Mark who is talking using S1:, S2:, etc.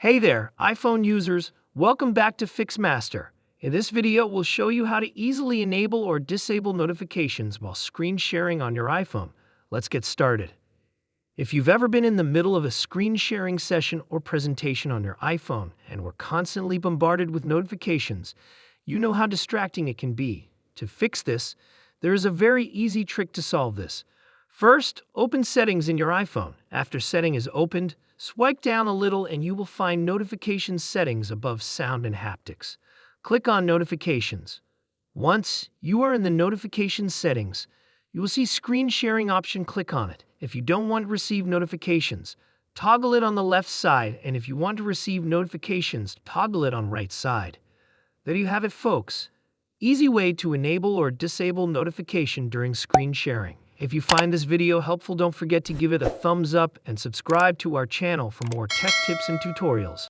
S1: Hey there, iPhone users. Welcome back to FixMaster. In this video, we'll show you how to easily enable or disable notifications while screen sharing on your iPhone. Let's get started. If you've ever been in the middle of a screen sharing session or presentation on your iPhone and were constantly bombarded with notifications, you know how distracting it can be. To fix this, there is a very easy trick to solve this. First, open Settings in your iPhone. After Setting is opened, swipe down a little and you will find Notifications settings above Sound and Haptics. Click on Notifications. Once you are in the Notifications settings, you will see Screen Sharing option. Click on it. If you don't want to receive notifications, toggle it on the left side, and if you want to receive notifications, toggle it on right side. There you have it, folks. Easy way to enable or disable notification during screen sharing. If you find this video helpful, don't forget to give it a thumbs up and subscribe to our channel for more tech tips and tutorials.